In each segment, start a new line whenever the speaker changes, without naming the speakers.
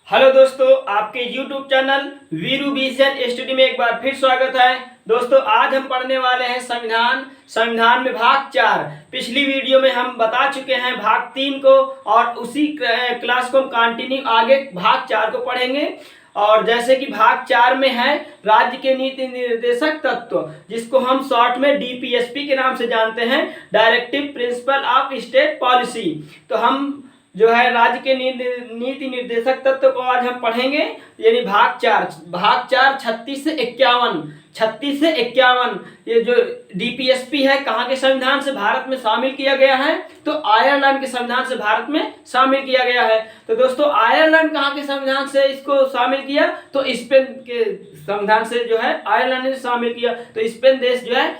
Hello दोस्तों, आपके YouTube channel Veeru vision study में एक बार फिर स्वागत है। दोस्तों, आज हम पढ़ने वाले हैं संविधान में भाग 4। पिछली वीडियो में हम बता चुके हैं भाग 3 को और उसी क्लास को हम कंटिन्यू आगे भाग 4 को पढ़ेंगे। और जैसे कि भाग 4 में है राज्य के नीति निर्देशक तत्व, जिसको हम शॉर्ट में DPSP के नाम से जानते हैं, directive principle of state policy. तो हम जो है राज्य के नीति निर्देशक तत्व को आज हम पढ़ेंगे, यानी भाग 4 36 से 51 ये जो DPSP है कहाँ के संविधान से भारत में शामिल किया गया है, तो आयरलैंड के संविधान से भारत में शामिल किया गया है। तो दोस्तों, आयरलैंड कहाँ के संविधान से इसको शामिल किया, तो स्पेन के संविधान से जो है आयरलैंड ने शामिल किया। तो स्पेन देश जो है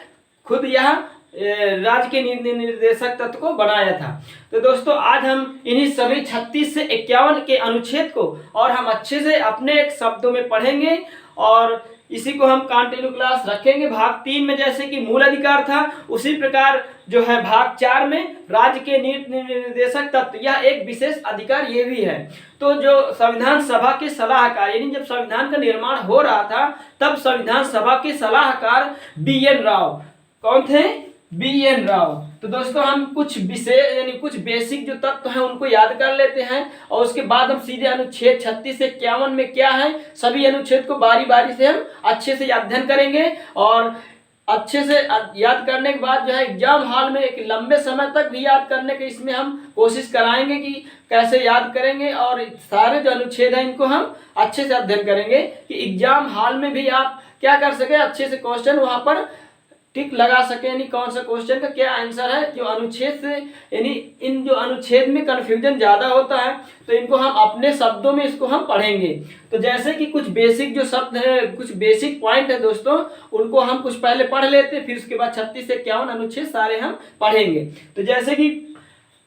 खुद यह राज्य के नीति निर्देशक तत्व को बनाया था। तो दोस्तों, आज हम इन्हीं सभी 36 से 51 के अनुच्छेद को और हम अच्छे से अपने एक शब्दों में पढ़ेंगे और इसी को हम कंटिन्यू क्लास रखेंगे। भाग 3 में जैसे कि मूल अधिकार था, उसी प्रकार जो है भाग 4 में राज्य के नीति निर्देशक तत्व, यह एक विशेष अधिकार ये भी है। तो जो संविधान सभा के सलाहकार, यानी जब संविधान का निर्माण हो रहा था तब संविधान सभा के सलाहकार BN राव कौन थे? BN राव। तो दोस्तों, हम कुछ विशेष यानी कुछ बेसिक जो तत्व हैं उनको याद कर लेते हैं और उसके बाद हम सीधे अनुच्छेद 36 से 51 में क्या है सभी अनुच्छेद को बारी बारी से हम अच्छे से अध्ययन करेंगे। और अच्छे से याद करने के बाद जो है एग्जाम हॉल में एक लंबे समय तक भी याद करने के इसमें हम कोशिश कराएंगे कि कैसे याद करेंगे। और सारे जो अनुच्छेद हैं इनको हम अच्छे से अध्ययन करेंगे कि एग्जाम हॉल में भी आप क्या कर सके, अच्छे से क्वेश्चन वहाँ पर टिक लगा सके, यानी कौन सा क्वेश्चन का क्या आंसर है। जो अनुच्छेद से यानी इन जो अनुच्छेद में कंफ्यूजन ज़्यादा होता है तो इनको हम अपने शब्दों में इसको हम पढ़ेंगे। तो जैसे कि कुछ बेसिक जो शब्द है, कुछ बेसिक पॉइंट है दोस्तों, उनको हम कुछ पहले पढ़ लेते, फिर उसके बाद 36 से 51 अनुच्छेद सारे हम पढ़ेंगे। तो जैसे कि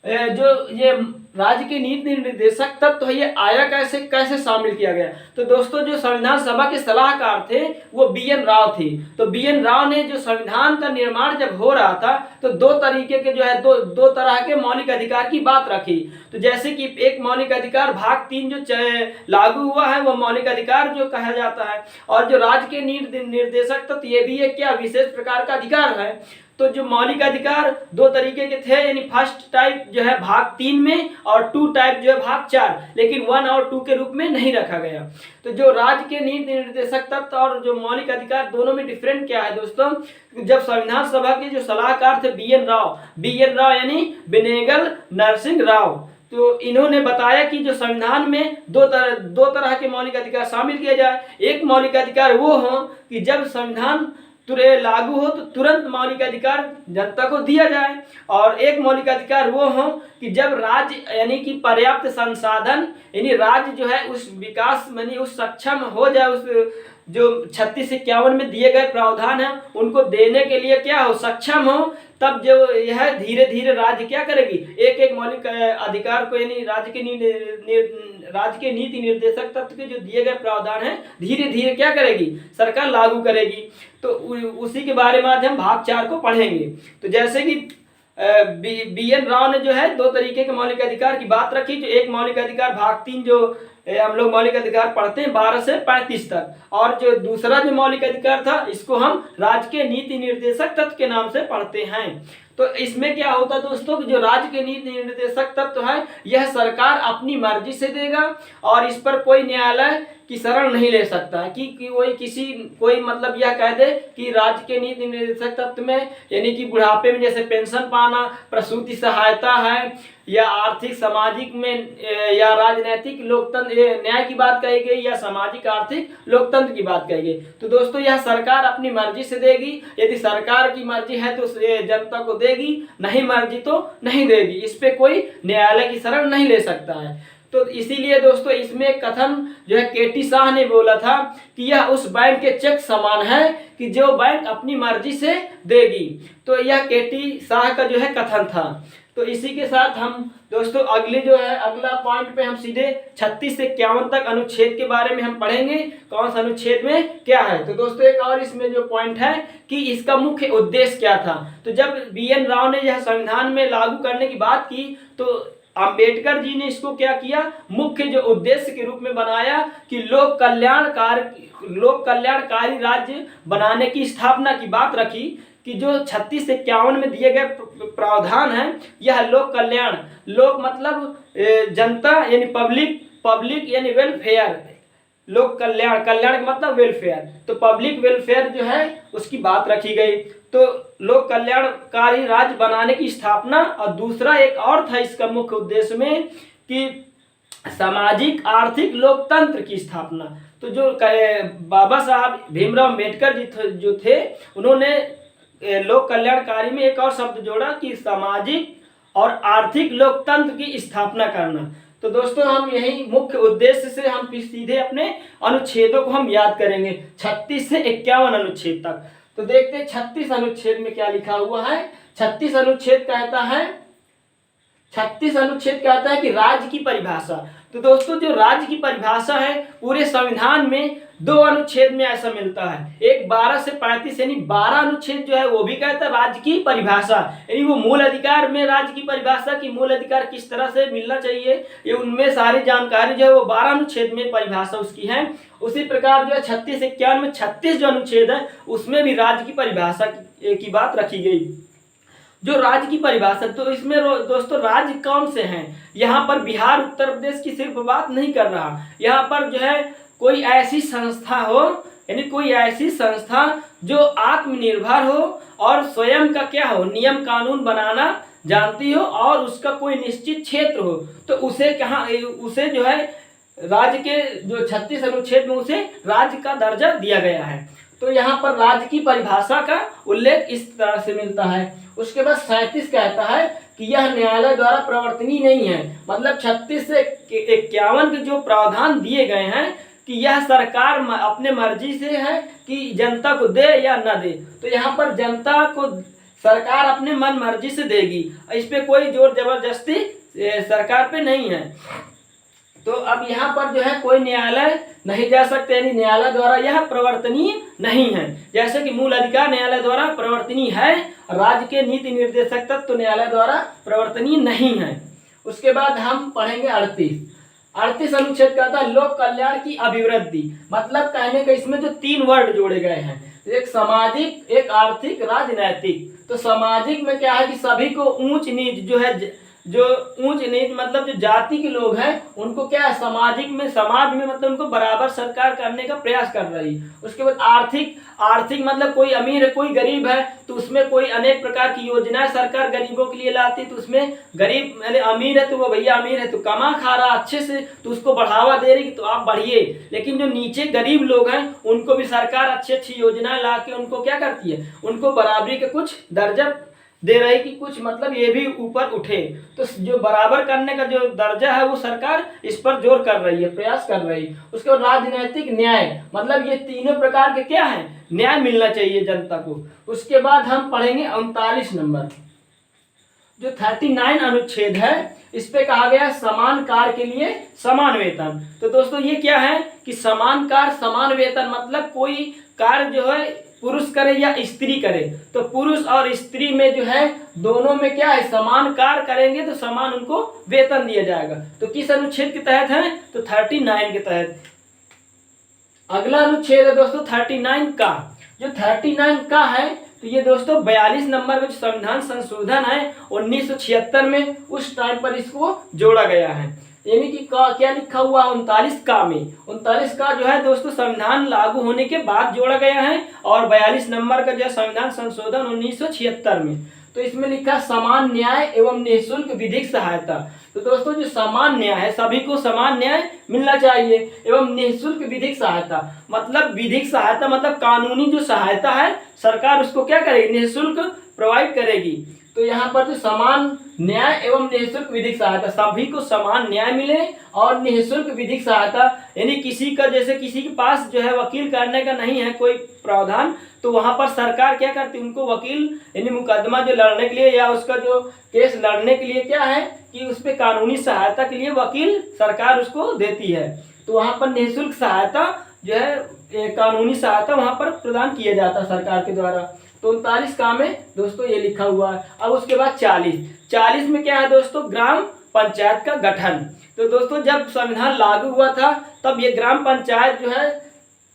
जो ये राज्य के नीति निर्देशक तत्व है, ये आया कैसे शामिल किया गया। तो दोस्तों, जो संविधान सभा के सलाहकार थे वो BN राव थे। तो BN राव ने जो संविधान का निर्माण जब हो रहा था तो दो तरीके के जो है दो तरह के मौलिक अधिकार की बात रखी। तो जैसे कि एक मौलिक अधिकार भाग 3 जो लागू हुआ है वो मौलिक अधिकार जो कहा जाता है, और जो राज्य के नीति निर्देशक तत्व ये भी एक क्या विशेष प्रकार का अधिकार है। तो जो मौलिक अधिकार दो तरीके के थे, यानी फर्स्ट टाइप जो है भाग 3 में और 2 टाइप जो है भाग 4, लेकिन 1 और 2 के रूप में नहीं रखा गया। तो जो राज्य के नीति निर्देशक तत्व और जो मौलिक अधिकार दोनों में डिफरेंट क्या है दोस्तों, जब संविधान सभा के जो सलाहकार थे BN राव यानी बेनेगल नरसिंह राव, तो इन्होंने बताया कि जो संविधान में दो तरह के मौलिक अधिकार शामिल किए जाए। एक मौलिक अधिकार वो हो कि जब संविधान लागू हो तो तुरंत मौलिक अधिकार जनता को दिया जाए, और एक मौलिक अधिकार वो हो कि जब राज्य यानी कि पर्याप्त संसाधन, यानी राज्य जो है उस विकास यानी उस सक्षम हो जाए, उस जो 36 से 51 में दिए गए प्रावधान है उनको देने के लिए क्या हो, सक्षम हो, तब जो यह धीरे धीरे राज्य क्या करेगी, एक एक मौलिक अधिकार को यानी राज्य के नीति निर्देशक तत्व के जो दिए गए प्रावधान है धीरे धीरे क्या करेगी, सरकार लागू करेगी। तो उसी के बारे में आज हम भाग 4 को पढ़ेंगे। तो जैसे कि BN राव ने जो है दो तरीके के मौलिक अधिकार की बात रखी। जो एक मौलिक अधिकार भाग 3 जो हम लोग मौलिक अधिकार पढ़ते हैं 12 से 35 तक, और जो दूसरा जो मौलिक अधिकार था इसको हम राज्य के नीति निर्देशक तत्व के नाम से पढ़ते हैं। तो इसमें क्या होता है दोस्तों कि जो राज्य के नीति निर्देशक तत्व है यह सरकार अपनी मर्जी से देगा और इस पर कोई न्यायालय की शरण नहीं ले सकता है कि कोई मतलब यह कह दे कि राज्य के नीति निर्देशक तत्व में यानी कि बुढ़ापे में जैसे पेंशन पाना, प्रसूति सहायता है, या आर्थिक सामाजिक में या राजनीतिक लोकतंत्र न्याय की बात कही गई, या सामाजिक आर्थिक लोकतंत्र की बात कही गई। तो दोस्तों, यह सरकार अपनी मर्जी से देगी। यदि सरकार की मर्जी है तो जनता को देगी, नहीं मर्जी तो नहीं देगी। इस पे कोई न्यायालय की शरण नहीं ले सकता है। तो इसीलिए दोस्तों, इसमें एक कथन जो है KT शाह ने बोला था कि यह उस बैंक के चेक समान है कि जो बैंक अपनी मर्जी से देगी। तो यह KT शाह का जो है कथन था। तो इसी के साथ हम दोस्तों अगला पॉइंट पे हम सीधे 36 से 51 तक अनुच्छेद के बारे में हम पढ़ेंगे, कौन सा अनुच्छेद में क्या है। तो दोस्तों, एक और इसमें जो पॉइंट है कि इसका मुख्य उद्देश्य क्या था। तो जब BN राव ने यह संविधान में लागू करने की बात की तो अंबेडकर जी ने इसको क्या किया, मुख्य जो उद्देश्य के रूप में बनाया कि लोक कल्याणकारी राज्य बनाने की स्थापना की बात रखी कि जो 36 से 51 में दिए गए प्रावधान है, यह लोक कल्याण, लोक मतलब जनता यानी पब्लिक यानी वेलफेयर, लोक कल्याण, कल्याण का मतलब वेलफेयर, तो पब्लिक वेलफेयर जो है उसकी बात रखी गई। तो लोक कल्याणकारी राज्य बनाने की स्थापना, और दूसरा एक और था इसका मुख्य उद्देश्य में कि सामाजिक आर्थिक लोकतंत्र की स्थापना। तो जो बाबा साहब भीमराव अम्बेडकर जी जो थे, उन्होंने लोक कल्याणकारी में एक और शब्द जोड़ा कि सामाजिक और आर्थिक लोकतंत्र की स्थापना करना। तो दोस्तों हम यही मुख्य उद्देश्य से हम सीधे अपने अनुच्छेदों को हम याद करेंगे 36 से 51 अनुच्छेद तक। तो देखते हैं 36 अनुच्छेद में क्या लिखा हुआ है। 36 अनुच्छेद कहता है कि राज्य की परिभाषा। तो दोस्तों जो राज्य की परिभाषा है पूरे संविधान में 2 अनुच्छेद में ऐसा मिलता है, एक 12 से 35 यानी 12 अनुच्छेद जो है वो भी कहता है राज्य की परिभाषा, यानी वो मूल अधिकार में राज्य की परिभाषा की मूल अधिकार किस तरह से मिलना चाहिए, ये उनमें सारी जानकारी जो है वो 12 अनुच्छेद में परिभाषा उसकी है। उसी प्रकार जो है 36 से 51 में 36 जो अनुच्छेद है उसमें भी राज्य की परिभाषा की बात रखी गई। जो राज्य की परिभाषा, तो इसमें दोस्तों राज्य कौन से हैं, यहाँ पर बिहार उत्तर प्रदेश की सिर्फ बात नहीं कर रहा, यहाँ पर जो है कोई ऐसी संस्था हो, यानी कोई ऐसी संस्था जो आत्मनिर्भर हो और स्वयं का क्या हो, नियम कानून बनाना जानती हो और उसका कोई निश्चित क्षेत्र हो, तो उसे जो है राज्य के जो 36 अनुच्छेद में उसे राज्य का दर्जा दिया गया है। तो यहाँ पर राज्य की परिभाषा का उल्लेख इस तरह से मिलता है। उसके बाद 37 कहता है कि यह न्यायालय द्वारा प्रवर्तनीय नहीं है, मतलब 36 से 51 के जो प्रावधान दिए गए हैं कि यह सरकार अपने मर्जी से है कि जनता को दे या न दे, तो यहाँ पर जनता को सरकार अपने मन मर्जी से देगी, इस पे कोई जोर जबरदस्ती सरकार पे नहीं है। तो अब यहाँ पर जो है कोई न्यायालय नहीं जा सकते, यानी न्यायालय द्वारा यह प्रवर्तनीय नहीं है, जैसे कि मूल अधिकार न्यायालय द्वारा प्रवर्तनीय है, राज्य के नीति निर्देशक तत्व तो न्यायालय द्वारा प्रवर्तनीय नहीं है। उसके बाद हम पढ़ेंगे 38 अनुच्छेद कहता है लोक कल्याण की अभिवृद्धि, मतलब कहने का इसमें जो 3 वर्ड जोड़े गए हैं, एक सामाजिक, एक आर्थिक, राजनैतिक। तो सामाजिक में क्या है कि सभी को ऊंच नीच जो है, जो ऊंच नीच मतलब जो जाति के लोग हैं उनको क्या है समाज में मतलब उनको बराबर सरकार करने का प्रयास कर रही है। उसके बाद आर्थिक मतलब कोई अमीर है कोई गरीब है, तो उसमें कोई अनेक प्रकार की योजनाएं सरकार गरीबों के लिए लाती, तो उसमें गरीब यानी अमीर है तो वो भैया अमीर है तो कमा खा रहा अच्छे से, तो उसको बढ़ावा दे रही तो आप बढ़िए। लेकिन जो नीचे गरीब लोग हैं उनको भी सरकार अच्छी योजनाएं ला के उनको क्या करती है, उनको बराबरी का कुछ दर्जा दे रही कि कुछ मतलब ये भी ऊपर उठे। तो जो बराबर करने का जो दर्जा है वो सरकार इस पर जोर कर रही है, प्रयास कर रही है। उसके बाद राजनीतिक न्याय, मतलब ये तीनों प्रकार के क्या है, न्याय मिलना चाहिए जनता को। उसके बाद हम पढ़ेंगे 39 नंबर, जो 39 अनुच्छेद है, इस पे कहा गया समान कार्य के लिए समान वेतन। तो दोस्तों ये क्या है कि समान कार्य समान वेतन, मतलब कोई कार्य जो है पुरुष करे या स्त्री करे, तो पुरुष और स्त्री में जो है दोनों में क्या है समान कार्य करेंगे तो समान उनको वेतन दिया जाएगा। तो किस अनुच्छेद के तहत है, तो 39 के तहत। अगला अनुच्छेद है दोस्तों 39 का, जो 39 का है तो ये दोस्तों 42 नंबर का जो संविधान संशोधन है 1976 में, उस टाइम पर इसको जोड़ा गया है। यानी कि क्या लिखा हुआ 39 का में, 39 का जो है दोस्तों संविधान लागू होने के बाद जोड़ा गया है, और 42 नंबर का जो है संविधान संशोधन 1976 में। तो इसमें लिखा समान न्याय एवं निःशुल्क विधिक सहायता। तो दोस्तों जो समान न्याय है, सभी को समान न्याय मिलना चाहिए, एवं निःशुल्क विधिक सहायता, मतलब विधिक सहायता मतलब कानूनी जो सहायता है सरकार उसको क्या करेगी, निःशुल्क प्रोवाइड करेगी। तो यहाँ पर जो समान न्याय एवं निःशुल्क विधिक सहायता, सभी को समान न्याय मिले और निःशुल्क विधिक सहायता, यानी किसी का जैसे किसी के पास जो है वकील करने का नहीं है कोई प्रावधान, तो वहां पर सरकार क्या करती है उनको वकील यानी मुकदमा जो लड़ने के लिए या उसका जो केस लड़ने के लिए क्या है कि उस पर कानूनी सहायता के लिए वकील सरकार उसको देती है। तो वहां पर निःशुल्क सहायता जो है कानूनी सहायता वहां पर प्रदान किया जाता है सरकार के द्वारा। तो 39 का में दोस्तों ये लिखा हुआ है। अब उसके बाद 40 में क्या है दोस्तों, ग्राम पंचायत का गठन। तो दोस्तों जब संविधान लागू हुआ था तब ये ग्राम पंचायत जो है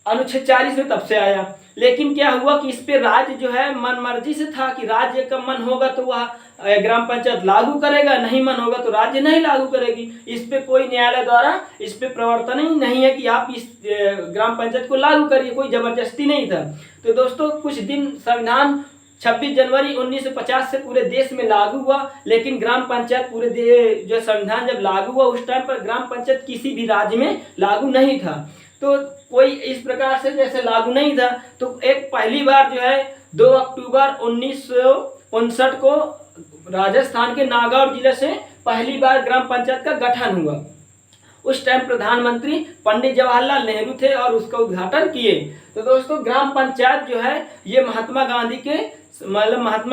अनुच्छेद 40 में तब से आया। लेकिन क्या हुआ कि इस पे राज्य जो है मन मर्जी से था कि राज्य का मन होगा तो वह ग्राम पंचायत लागू करेगा, नहीं मन होगा तो राज्य नहीं लागू करेगी। इस पे कोई न्यायालय द्वारा इस पे प्रवर्तन ही नहीं है कि आप इस ग्राम पंचायत को लागू करिए, कोई जबरदस्ती नहीं था। तो दोस्तों कुछ दिन संविधान 26 जनवरी 1950 से पूरे देश में लागू हुआ, लेकिन ग्राम पंचायत जो संविधान जब लागू हुआ उस टाइम पर ग्राम पंचायत किसी भी राज्य में लागू नहीं था। तो कोई इस प्रकार से जैसे लागू नहीं था तो एक पहली बार जो है 2 अक्टूबर 1959 को राजस्थान के नागौर जिले से पहली बार ग्राम पंचायत का गठन हुआ। उस टाइम प्रधानमंत्री पंडित जवाहरलाल नेहरू थे और उसका उद्घाटन किए। तो दोस्तों ग्राम पंचायत जो है ये महात्मा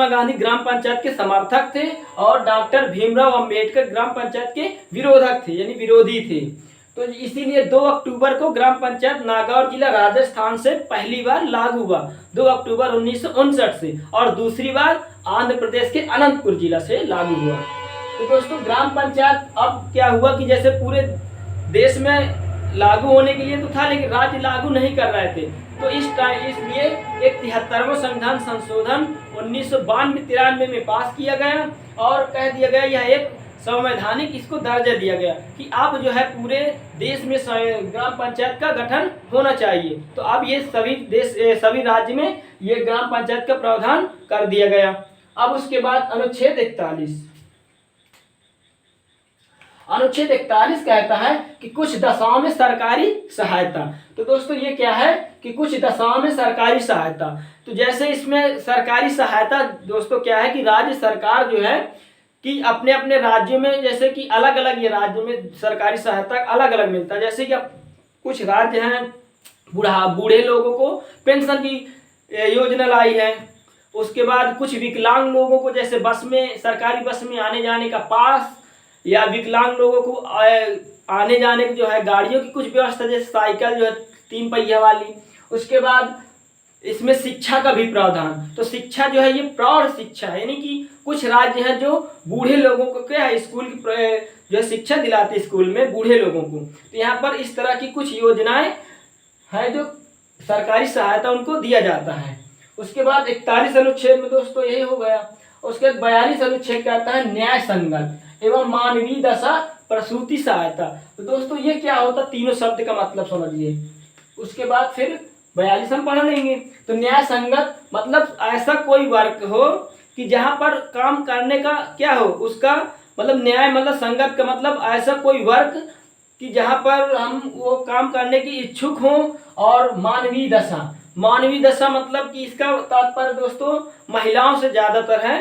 गांधी ग्राम पंचायत के समर्थक थे और डॉक्टर भीमराव अंबेडकर ग्राम पंचायत के विरोधक थे, यानी विरोधी थे। तो इसीलिए 2 अक्टूबर को ग्राम पंचायत नागौर जिला राजस्थान से पहली बार लागू हुआ, 2 अक्टूबर 1959 से, और दूसरी बार आंध्र प्रदेश के अनंतपुर जिला से लागू हुआ। तो दोस्तों ग्राम पंचायत अब क्या हुआ कि जैसे पूरे देश में लागू होने के लिए तो था लेकिन राज्य लागू नहीं कर रहे थे। तो इसलिए एक 73वां संविधान संशोधन 1992-93 में पास किया गया और कह दिया गया यह एक संवैधानिक इसको दर्जा दिया गया कि अब जो है पूरे देश में ग्राम पंचायत का गठन होना चाहिए। तो अब ये सभी राज्य में ये ग्राम पंचायत का प्रावधान कर दिया गया। अब उसके बाद अनुच्छेद 41 कहता है कि कुछ दशाओं में सरकारी सहायता। तो दोस्तों ये क्या है कि कुछ दशाओं में सरकारी सहायता। तो जैसे इसमें सरकारी सहायता दोस्तों क्या है कि राज्य सरकार जो है कि अपने अपने राज्यों में जैसे कि अलग अलग ये राज्यों में सरकारी सहायता अलग अलग मिलता है। जैसे कि कुछ राज्य हैं बूढ़े लोगों को पेंशन की योजना लाई है। उसके बाद कुछ विकलांग लोगों को जैसे सरकारी बस में आने जाने का पास, या विकलांग लोगों को आने जाने की जो है गाड़ियों की कुछ व्यवस्था, जैसे साइकिल जो है 3 पहिया वाली। उसके बाद इसमें शिक्षा का भी प्रावधान। तो शिक्षा जो है ये प्रौढ़ शिक्षा है, यानी कि कुछ राज्य हैं जो बूढ़े लोगों को क्या है स्कूल की जो है शिक्षा दिलाते स्कूल में बूढ़े लोगों को। तो यहाँ पर इस तरह की कुछ योजनाएं हैं जो सरकारी सहायता उनको दिया जाता है। उसके बाद 41 अनुच्छेद में दोस्तों यही हो गया। उसके बाद 42 अनुच्छेद कहता है न्याय संगत एवं मानवीय दशा प्रसूति सहायता। तो दोस्तों ये क्या होता, तीनों शब्द का मतलब समझिए। उसके बाद फिर 42 हम पढ़ लेंगे। तो न्याय संगत मतलब ऐसा कोई वर्क हो कि जहां पर काम करने का क्या हो, उसका मतलब न्याय मतलब संगत का मतलब ऐसा कोई वर्क कि जहां पर हम वो काम करने की इच्छुक हों। और मानवीय दशा मतलब कि इसका तात्पर्य दोस्तों महिलाओं से ज्यादातर है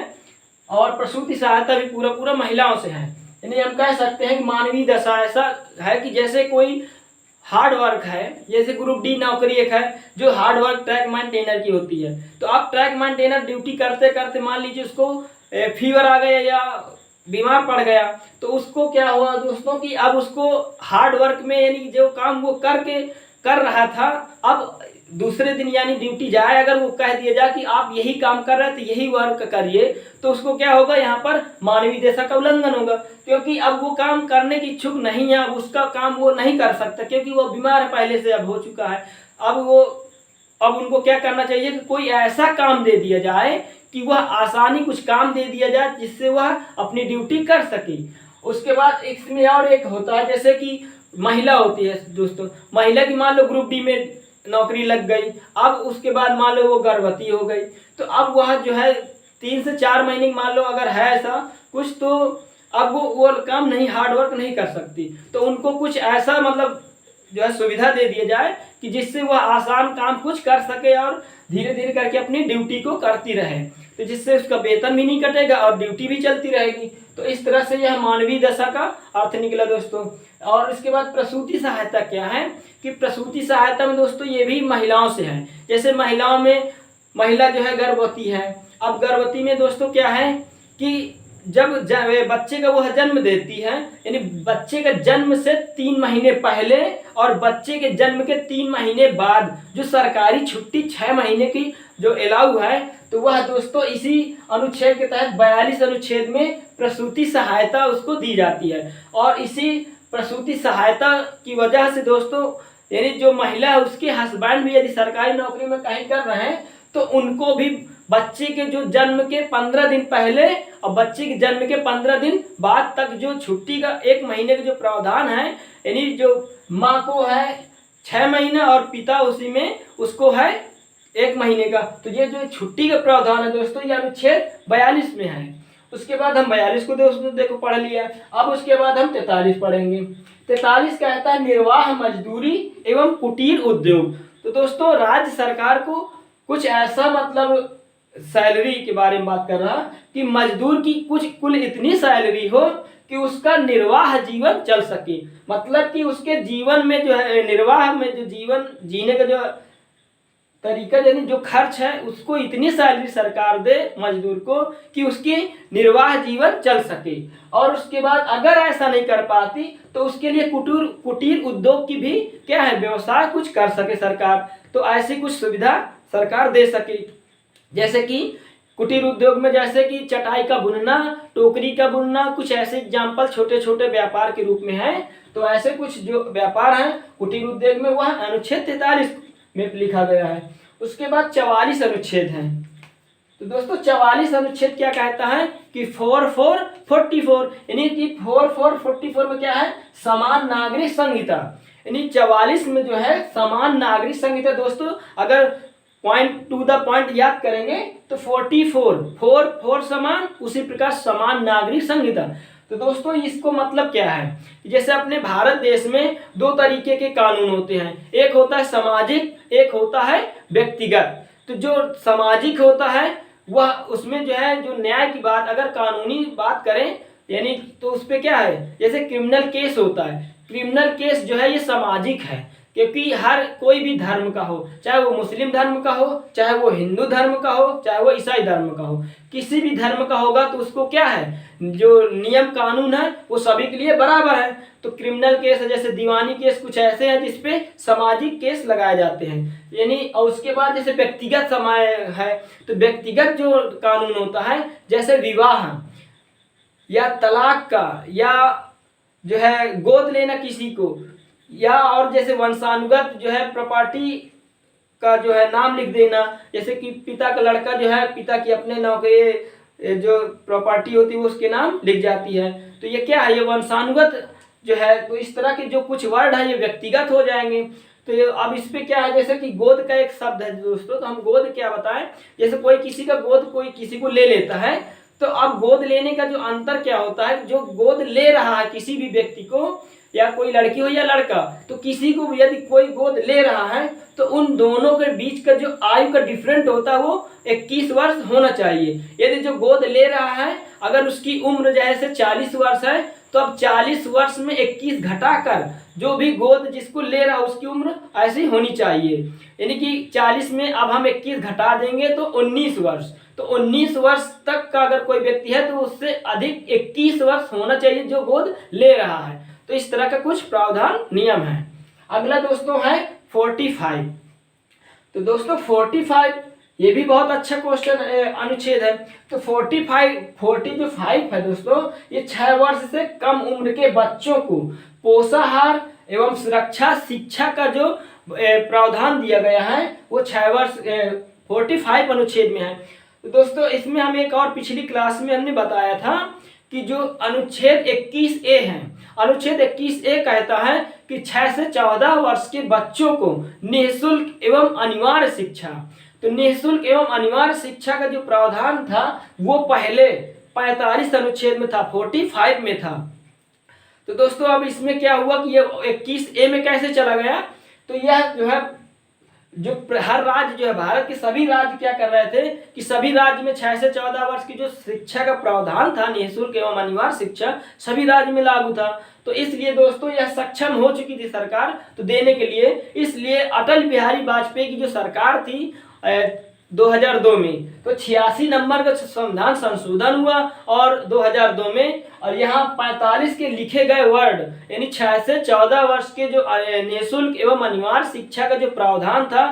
और प्रसूति सहायता भी पूरा महिलाओं से है। यानी हम कह सकते हैं कि मानवीय दशा ऐसा है कि जैसे कोई हार्ड वर्क है, जैसे ग्रुप डी नौकरी एक है जो हार्ड वर्क ट्रैक मेंटेनर की होती है। तो अब ट्रैक मेंटेनर ड्यूटी करते करते मान लीजिए उसको फीवर आ गया या बीमार पड़ गया, तो उसको क्या हुआ दोस्तों कि अब उसको हार्ड वर्क में यानी जो काम वो कर रहा था, अब दूसरे दिन यानी ड्यूटी जाए, अगर वो कह दिया जाए कि आप यही काम कर रहे थे यही वर्क करिए, तो उसको क्या होगा, यहाँ पर मानवीय दशा का उल्लंघन होगा। क्योंकि अब वो काम करने की इच्छुक नहीं है, अब उसका काम वो नहीं कर सकता क्योंकि वो बीमार है पहले से, अब हो चुका है। अब उनको क्या करना चाहिए कि कोई ऐसा काम दे दिया जाए कि वह आसानी कुछ काम दे दिया जाए जिससे वह अपनी ड्यूटी कर सके। उसके बाद इसमें और एक होता है जैसे कि महिला होती है दोस्तों, महिला की मान लो ग्रुप डी में नौकरी लग गई, अब उसके बाद मान लो वो गर्भवती हो गई, तो अब वह जो है 3 से 4 महीने मान लो अगर है ऐसा कुछ, तो अब वो काम नहीं हार्ड वर्क नहीं कर सकती। तो उनको कुछ ऐसा मतलब जो है सुविधा दे दिया जाए कि जिससे वह आसान काम कुछ कर सके और धीरे धीरे करके अपनी ड्यूटी को करती रहे, तो जिससे उसका वेतन भी नहीं कटेगा और ड्यूटी भी चलती रहेगी। तो इस तरह से यह मानवीय दशा का अर्थ निकला दोस्तों। और इसके बाद प्रसूति सहायता क्या है कि प्रसूति सहायता में दोस्तों ये भी महिलाओं से है। जैसे महिलाओं में महिला जो है गर्भवती है, अब गर्भवती में दोस्तों क्या है कि जब बच्चे का वह जन्म देती है, यानी बच्चे के जन्म से 3 महीने पहले और बच्चे के जन्म के 3 महीने बाद जो सरकारी छुट्टी 6 महीने की जो अलाउ है, तो वह दोस्तों इसी अनुच्छेद के तहत 42 अनुच्छेद में प्रसूति सहायता उसको दी जाती है। और इसी प्रसूति सहायता की वजह से दोस्तों यानी जो महिला है उसके हस्बैंड भी यदि सरकारी नौकरी में कहीं कर रहे हैं तो उनको भी बच्चे के जो जन्म के 15 दिन पहले और बच्चे के जन्म के 15 दिन बाद तक जो छुट्टी का 1 महीने का जो प्रावधान है, यानी जो माँ को है 6 महीने और पिता उसी में उसको है 1 महीने का, तो ये जो छुट्टी का प्रावधान है दोस्तों ये अनुच्छेद 42 में है। उसके बाद हम 42 को दोस्तों देखो पढ़ लिया। अब उसके बाद हम 43 पढ़ेंगे। 43 कहता है निर्वाह मजदूरी एवं कुटीर उद्योग। तो दोस्तों राज्य सरकार को कुछ ऐसा मतलब सैलरी के बारे में बात कर रहा कि मजदूर की कुछ कुल इतनी सैलरी हो कि उसका निर्वाह जीवन चल सके, मतलब कि उसके जीवन में जो है निर्वाह में जो जीवन जीने का जो तरीका यानी जो खर्च है उसको इतनी सैलरी सरकार दे मजदूर को कि उसकी निर्वाह जीवन चल सके। और उसके बाद अगर ऐसा नहीं कर पाती तो उसके लिए कुटीर उद्योग की भी क्या है व्यवसाय कुछ कर सके सरकार, तो ऐसी कुछ सुविधा सरकार दे सके। जैसे कि कुटीर उद्योग में जैसे कि चटाई का बुनना, टोकरी का बुनना, कुछ ऐसे एग्जाम्पल छोटे छोटे व्यापार के रूप में है। तो ऐसे कुछ जो व्यापार हैं कुटीर उद्योग में वह अनुच्छेद 43 में लिखा गया है। उसके बाद 44 अनुच्छेद है। तो दोस्तों 44 अनुच्छेद क्या कहता है कि 4444 यानी कि 4444 में क्या है समान नागरिक संहिता, यानी 44 में जो है समान नागरिक संहिता। दोस्तों अगर पॉइंट टू द पॉइंट याद करेंगे तो 44 समान, उसी प्रकार समान नागरिक संहिता। तो दोस्तों इसको मतलब क्या है, जैसे अपने भारत देश में 2 तरीके के कानून होते हैं, एक होता है सामाजिक, एक होता है व्यक्तिगत। तो जो सामाजिक होता है वह उसमें जो है जो न्याय की बात अगर कानूनी बात करें यानी तो उस पर क्या है जैसे क्रिमिनल केस होता है, क्रिमिनल केस जो है ये सामाजिक है क्योंकि हर कोई भी धर्म का हो, चाहे वो मुस्लिम धर्म का हो, चाहे वो हिंदू धर्म का हो, चाहे वो ईसाई धर्म का हो, किसी भी धर्म का होगा तो उसको क्या है जो नियम कानून है वो सभी के लिए बराबर है। तो क्रिमिनल केस है जैसे दीवानी केस कुछ ऐसे हैं जिसपे सामाजिक केस लगाए जाते हैं यानी। और उसके बाद जैसे व्यक्तिगत समय है तो व्यक्तिगत जो कानून होता है जैसे विवाह या तलाक का या जो है गोद लेना किसी को, या और जैसे वंशानुगत जो है प्रॉपर्टी का जो है नाम लिख देना, जैसे कि पिता का लड़का जो है पिता की अपने नाम के जो प्रॉपर्टी होती है वो उसके नाम लिख जाती है। तो ये क्या है ये वंशानुगत जो है। तो इस तरह के जो कुछ वर्ड है ये व्यक्तिगत हो जाएंगे। तो ये अब इस पे क्या है जैसे कि गोद का एक शब्द है दोस्तों, तो हम गोद क्या बताएं, जैसे कोई किसी का गोद कोई किसी को ले लेता है, तो अब गोद लेने का जो अंतर क्या होता है, जो गोद ले रहा है किसी भी व्यक्ति को या कोई लड़की हो या लड़का, तो किसी को यदि कोई गोद ले रहा है तो उन दोनों के बीच का जो आयु का डिफरेंट होता है वो 21 वर्ष होना चाहिए। यदि जो गोद ले रहा है अगर उसकी उम्र जैसे 40 वर्ष है तो अब 40 वर्ष में 21 घटाकर जो भी गोद जिसको ले रहा है उसकी उम्र ऐसी होनी चाहिए, यानी कि 40 में अब हम 21 घटा देंगे तो 19 वर्ष। तो 19 वर्ष तक का अगर कोई व्यक्ति है तो उससे अधिक 21 वर्ष होना चाहिए जो गोद ले रहा है। तो इस तरह का कुछ प्रावधान नियम है। अगला दोस्तों है 45। तो दोस्तों 45 ये भी बहुत अच्छा क्वेश्चन अनुच्छेद है। तो 45 है दोस्तों ये 6 वर्ष से कम उम्र के बच्चों को पोषाहार एवं सुरक्षा शिक्षा का जो प्रावधान दिया गया है वो 6 वर्ष 45 अनुच्छेद में है। तो दोस्तों इसमें हम एक और पिछली क्लास में हमने बताया था कि जो अनुच्छेद 21A है, अनुच्छेद 21A कहता है कि 6 से 14 वर्ष के बच्चों को निःशुल्क एवं अनिवार्य शिक्षा। तो निःशुल्क एवं अनिवार्य शिक्षा का जो प्रावधान था वो पहले 45 अनुच्छेद में था, 45 में था। तो दोस्तों अब इसमें क्या हुआ कि ये 21A में कैसे चला गया, तो यह जो है जो हर राज्य जो है भारत के सभी राज्य क्या कर रहे थे कि सभी राज्य में 6 से 14 वर्ष की जो शिक्षा का प्रावधान था निःशुल्क एवं अनिवार्य शिक्षा सभी राज्य में लागू था। तो इसलिए दोस्तों यह सक्षम हो चुकी थी सरकार तो देने के लिए, इसलिए अटल बिहारी वाजपेयी की जो सरकार थी 2002 में तो 86 नंबर का संविधान संशोधन हुआ और 2002 में, और यहाँ 45 के लिखे गए वर्ड यानी 6 से 14 वर्ष के जो निःशुल्क एवं अनिवार्य शिक्षा का जो प्रावधान था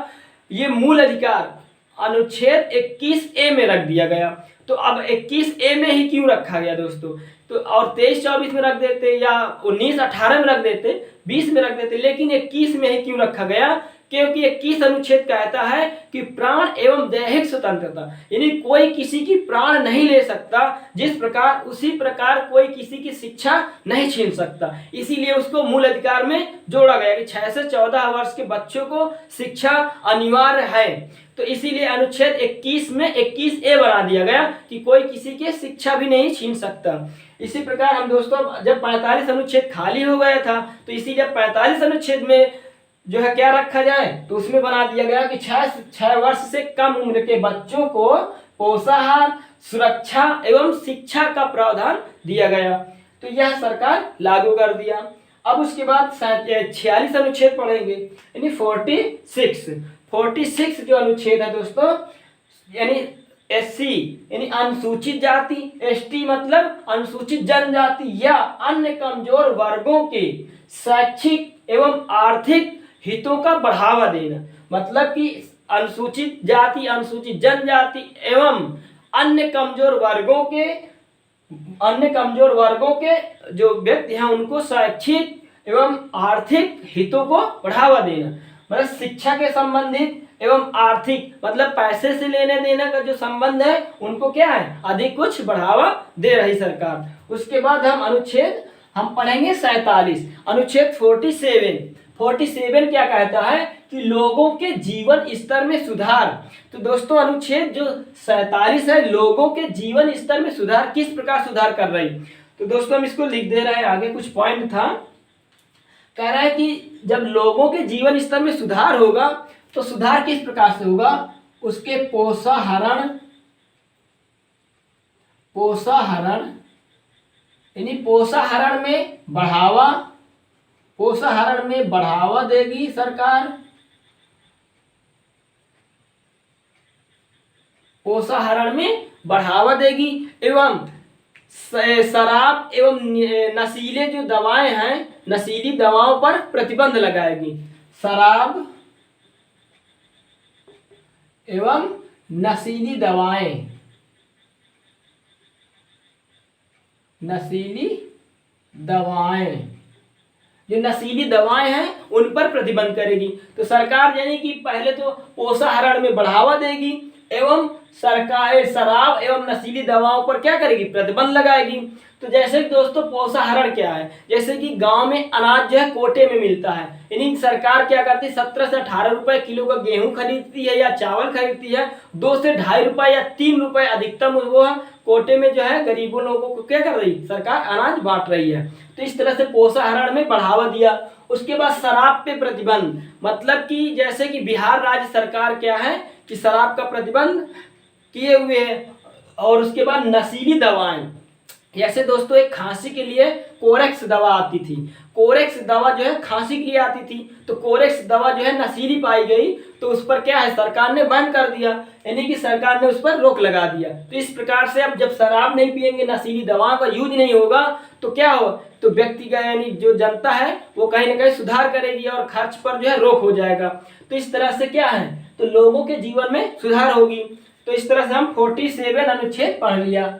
ये मूल अधिकार अनुच्छेद 21A में रख दिया गया। तो अब 21A में ही क्यों रखा गया दोस्तों? तो और 23-24 में रख देते या 19-18 में रख देते, 20 में रख देते, लेकिन 21 में ही क्यों रखा गया? क्योंकि 21 अनुच्छेद कहता है कि प्राण एवं दैहिक स्वतंत्रता, यानी कोई किसी की प्राण नहीं ले सकता, जिस प्रकार उसी प्रकार कोई किसी की शिक्षा नहीं छीन सकता। इसीलिए उसको मूल अधिकार में जोड़ा गया कि 6 से 14 वर्ष के बच्चों को शिक्षा अनिवार्य है। तो इसीलिए अनुच्छेद 21 में 21A बना दिया गया कि कोई किसी की शिक्षा भी नहीं छीन सकता। इसी प्रकार हम दोस्तों जब 45 अनुच्छेद खाली हो गया था, तो इसीलिए 45 अनुच्छेद में जो है क्या रखा जाए, तो उसमें बना दिया गया कि 6 वर्ष से कम उम्र के बच्चों को पोषाहार, सुरक्षा एवं शिक्षा का प्रावधान दिया गया। तो यह सरकार लागू कर दिया। अब उसके बाद 46 अनुच्छेद पढ़ेंगे, यानी 46 जो अनुच्छेद है दोस्तों, यानी SC यानी अनुसूचित जाति, ST मतलब अनुसूचित जनजाति या अन्य कमजोर वर्गों के शैक्षिक एवं आर्थिक हितों का बढ़ावा देना। मतलब कि अनुसूचित जाति, अनुसूचित जनजाति एवं अन्य कमजोर वर्गों के जो व्यक्ति हैं उनको शैक्षिक एवं आर्थिक हितों को बढ़ावा देना। मतलब शिक्षा के संबंधित एवं आर्थिक मतलब पैसे से लेने देने का जो संबंध है उनको क्या है, अधिक कुछ बढ़ावा दे रही सरकार। उसके बाद हम पढ़ेंगे 47 अनुच्छेद 47 क्या कहता है कि लोगों के जीवन स्तर में सुधार। तो दोस्तों अनुच्छेद जो 47 है, लोगों के जीवन स्तर में सुधार किस प्रकार सुधार कर रही। तो दोस्तों हम इसको लिख दे रहे हैं, आगे कुछ पॉइंट था, कह रहा है कि जब लोगों के जीवन स्तर में सुधार होगा तो सुधार किस प्रकार से होगा, उसके पोषाहारण में बढ़ावा देगी सरकार। पोषाहारण में बढ़ावा देगी एवं शराब एवं नशीले जो दवाएं हैं, नशीली दवाओं पर प्रतिबंध लगाएगी। शराब एवं नशीली दवाएं जो नशीली दवाएं हैं उन पर प्रतिबंध करेगी। तो सरकार यानी कि पहले तो पोषाहार में बढ़ावा देगी एवं सरकार शराब एवं नशीली दवाओं पर क्या करेगी, प्रतिबंध लगाएगी। तो जैसे कि दोस्तों पोषाहार क्या है, जैसे कि गांव में अनाज जो है कोटे में मिलता है, यानी सरकार क्या करती है 17 से 18 रुपए किलो का गेहूं खरीदती है या चावल खरीदती है, 2 से 2.5 रुपए या 3 रुपए अधिकतम वो कोटे में जो है गरीबों लोगों को क्या कर रही सरकार, अनाज बांट रही है। तो इस तरह से पोषाहार में बढ़ावा दिया। उसके बाद शराब पे प्रतिबंध, मतलब कि जैसे कि बिहार राज्य सरकार क्या है कि शराब का प्रतिबंध किए हुए है। और उसके बाद नशीली दवाएं, जैसे दोस्तों एक खांसी के लिए कोरेक्स दवा आती थी, कोरेक्स दवा जो है खांसी के लिए आती थी, तो कोरेक्स दवा जो है नशीली पाई गई तो उस पर क्या है सरकार ने बैन कर दिया, यानी कि सरकार ने उस पर रोक लगा दिया। तो इस प्रकार से अब जब शराब नहीं पिएंगे, नशीली दवाओं का यूज नहीं होगा तो क्या हो, तो व्यक्ति का यानी जो जनता है वो कहीं ना कहीं सुधार करेगी और खर्च पर जो है रोक हो जाएगा। तो इस तरह से क्या है, तो लोगों के जीवन में सुधार होगी। तो इस तरह से हम 47 अनुच्छेद पढ़ लिया।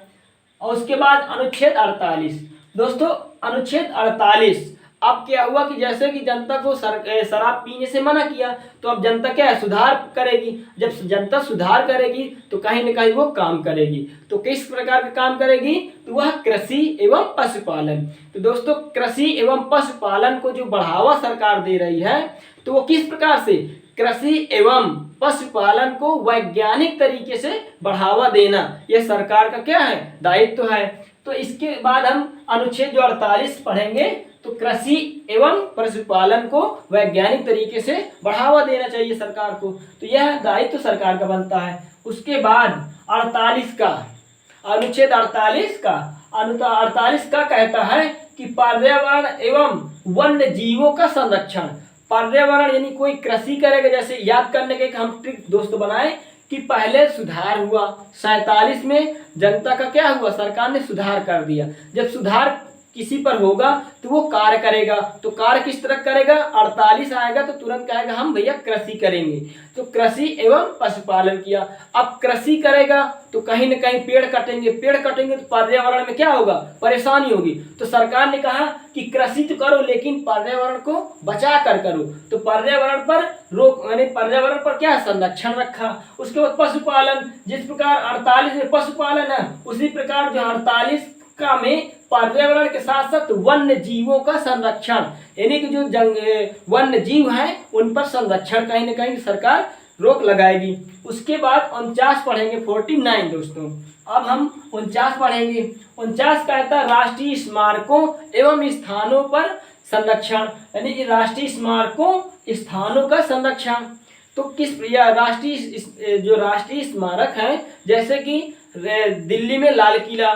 और उसके बाद अनुच्छेद 48 दोस्तों, अनुच्छेद 48 अब क्या हुआ कि जैसे कि जनता को शराब पीने से मना किया, तो अब जनता क्या है, सुधार करेगी। जब जनता सुधार करेगी तो कहीं ना कहीं वो काम करेगी। तो किस प्रकार का काम करेगी, तो वह कृषि एवं पशुपालन। तो दोस्तों कृषि एवं पशुपालन को जो बढ़ावा सरकार दे रही है, तो वो किस प्रकार से, कृषि एवं पशुपालन को वैज्ञानिक तरीके से बढ़ावा देना, यह सरकार का क्या है, दायित्व है। तो इसके बाद हम अनुच्छेद जो 48 पढ़ेंगे, तो कृषि एवं पशुपालन को वैज्ञानिक तरीके से बढ़ावा देना चाहिए सरकार को, तो यह दायित्व सरकार का बनता है। उसके बाद 48 का अनुच्छेद 48 का कहता है कि पर्यावरण एवं वन्य जीवों का संरक्षण। पर्यावरण यानी कोई कृषि करेगा, जैसे याद करने के हम ट्रिक दोस्तों बनाए कि पहले सुधार हुआ 47 में, जनता का क्या हुआ, सरकार ने सुधार कर दिया। जब सुधार किसी पर होगा तो वो कार्य करेगा। तो कार्य किस तरह करेगा, 48 आएगा तो तुरंत कहेगा हम भैया कृषि करेंगे। तो कृषि एवं पशुपालन किया। अब कृषि करेगा तो कहीं ना कहीं पेड़ कटेंगे तो पर्यावरण में क्या होगा, परेशानी होगी। तो सरकार ने कहा कि कृषि तो करो लेकिन पर्यावरण को बचा कर करो। तो पर्यावरण पर रोक, यानी पर्यावरण पर क्या संरक्षण रखा। उसके बाद पशुपालन, जिस प्रकार 48 में पशुपालन है उसी प्रकार जो 48 का में पर्यावरण के साथ साथ वन्य जीवों का संरक्षण, यानी कि जो वन्य जीव हैं उन पर संरक्षण कहीं ना कहीं सरकार रोक लगाएगी। उसके बाद 49 पढ़ेंगे, 49 दोस्तों। अब हम 49 पढ़ेंगे। 49 कहता है राष्ट्रीय स्मारकों एवं स्थानों पर संरक्षण, यानी कि राष्ट्रीय स्मारकों स्थानों का संरक्षण। तो किस राष्ट्रीय स्मारक हैं, जैसे कि दिल्ली में लाल किला,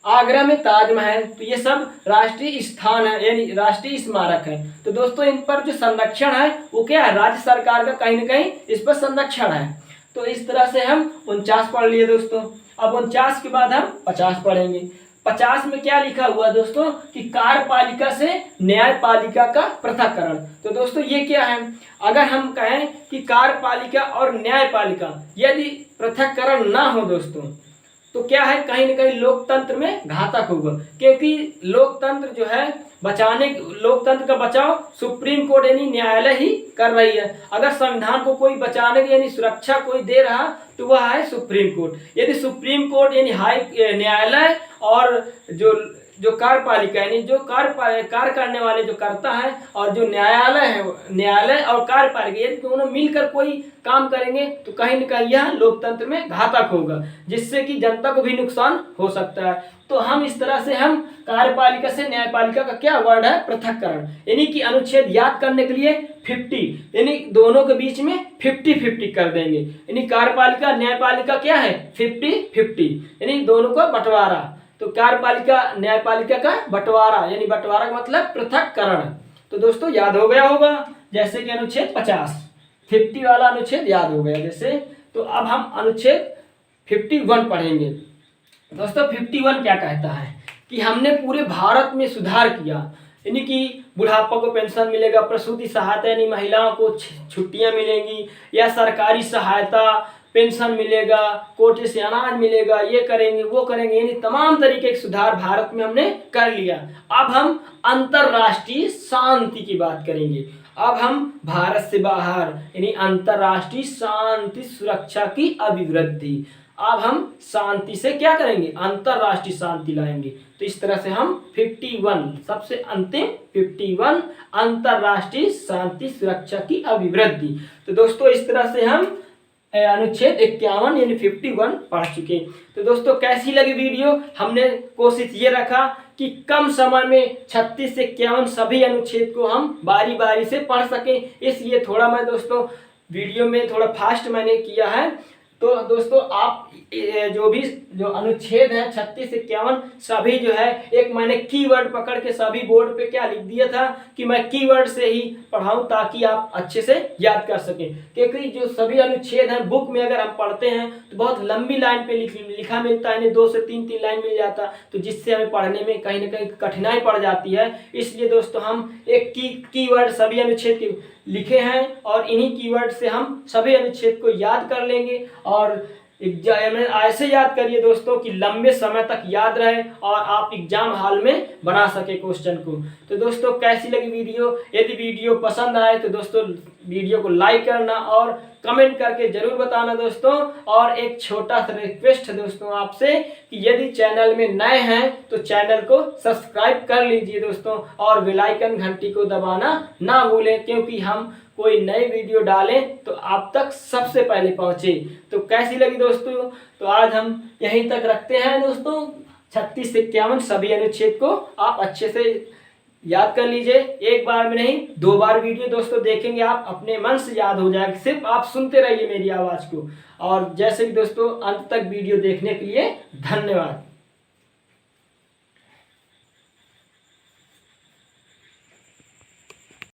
आगरा में ताजमहल, तो ये सब राष्ट्रीय स्थान है यानी राष्ट्रीय स्मारक है। तो दोस्तों इन पर जो संरक्षण है वो क्या है, राज्य सरकार का कहीं ना कहीं इस पर संरक्षण है। तो इस तरह से हम 49 पढ़ लिए दोस्तों। अब 49 के बाद हम 50 पढ़ेंगे। 50 में क्या लिखा हुआ दोस्तों कि कार्यपालिका से न्यायपालिका का पृथक्करण। तो दोस्तों ये क्या है, अगर हम कहें कि कार्यपालिका और न्यायपालिका यदि पृथक्करण ना हो दोस्तों तो क्या है, कहीं ना कहीं लोकतंत्र में घातक होगा। क्योंकि लोकतंत्र जो है लोकतंत्र का बचाव सुप्रीम कोर्ट यानी न्यायालय ही कर रही है। अगर संविधान को कोई बचाने की यानी सुरक्षा कोई दे रहा तो वह है सुप्रीम कोर्ट। यदि सुप्रीम कोर्ट यानी हाई न्यायालय और जो कार्यपालिका यानी जो कार्य करने वाले जो करता है और जो न्यायालय है, न्यायालय और कार्यपालिका यदि दोनों मिलकर कोई काम करेंगे तो कहीं न कहीं यह लोकतंत्र में घातक होगा, जिससे कि जनता को भी नुकसान हो सकता है। तो हम इस तरह से हम कार्यपालिका से न्यायपालिका का क्या वर्ड है, पृथक्करण, यानी कि अनुच्छेद याद करने के लिए 50 यानी दोनों के बीच में 50-50 कर देंगे। यानी कार्यपालिका न्यायपालिका क्या है 50-50 यानी दोनों का बंटवारा। तो कार्यपालिका न्यायपालिका का बंटवारा यानी बंटवारा का मतलब पृथक्करण। तो दोस्तों याद हो गया होगा, जैसे कि अनुच्छेद 50 वाला अनुच्छेद याद हो गया जैसे। तो अब हम अनुच्छेद 51 पढ़ेंगे। दोस्तों 51 क्या कहता है कि हमने पूरे भारत में सुधार किया, यानी कि बुढ़ापा को पेंशन मिलेगा, प्रसूति सहायता यानी महिलाओं को छुट्टियां मिलेंगी, या सरकारी सहायता पेंशन मिलेगा, कोटे से अनाज मिलेगा, ये करेंगे वो करेंगे, यानी तमाम तरीके के सुधार भारत में हमने कर लिया। अब हम अंतरराष्ट्रीय शांति की बात करेंगे। अब हम भारत से बाहर यानी अंतरराष्ट्रीय शांति सुरक्षा की अभिवृद्धि, अब हम शांति से क्या करेंगे, अंतरराष्ट्रीय शांति लाएंगे। तो इस तरह से हम 51 सबसे अंतिम 51 अंतरराष्ट्रीय शांति सुरक्षा की अभिवृद्धि। तो दोस्तों इस तरह से हम अनुच्छेद 51 यानी 51 पढ़ चुके। तो दोस्तों कैसी लगी वीडियो, हमने कोशिश ये रखा कि कम समय में 36 से 51 सभी अनुच्छेद को हम बारी बारी से पढ़ सकें, इसलिए थोड़ा मैं दोस्तों वीडियो में थोड़ा फास्ट मैंने किया है। तो दोस्तों आप जो अनुच्छेद है 36 से 51 सभी जो है एक मैंने कीवर्ड पकड़ के सभी बोर्ड पे क्या लिख दिया था कि मैं कीवर्ड से ही पढ़ाऊं ताकि आप अच्छे से याद कर सकें। क्योंकि जो सभी अनुच्छेद हैं बुक में अगर हम पढ़ते हैं तो बहुत लंबी लाइन पे लिखा मिलता है, 2 से 3 लाइन मिल जाता, तो जिससे हमें पढ़ने में कहीं ना कहीं कठिनाई पड़ जाती है। इसलिए दोस्तों हम एक कीवर्ड सभी अनुच्छेद के लिखे हैं और इन्हीं कीवर्ड से हम सभी अनुच्छेद को याद कर लेंगे और एग्जाम ऐसे याद करिए दोस्तों कि लंबे समय तक याद रहे और आप एग्जाम हॉल में बना सके क्वेश्चन को। तो दोस्तों कैसी लगी वीडियो, यदि वीडियो पसंद आए तो दोस्तों वीडियो को लाइक करना और कमेंट करके जरूर बताना दोस्तों। और एक छोटा सा रिक्वेस्ट है दोस्तों आपसे कि यदि चैनल में नए हैं तो चैनल को सब्सक्राइब कर लीजिए दोस्तों और बेल आइकन घंटी को दबाना ना भूलें, क्योंकि हम कोई नई वीडियो डालें तो आप तक सबसे पहले पहुंचे। तो कैसी लगी दोस्तों, तो आज हम यहीं तक रखते हैं दोस्तों। 36 से 51 सभी अनुच्छेद को आप अच्छे से याद कर लीजिए, एक बार में नहीं 2 बार वीडियो दोस्तों देखेंगे आप अपने मन से याद हो जाएगा, सिर्फ आप सुनते रहिए मेरी आवाज़ को। और जैसे कि दोस्तों अंत तक वीडियो देखने के लिए धन्यवाद।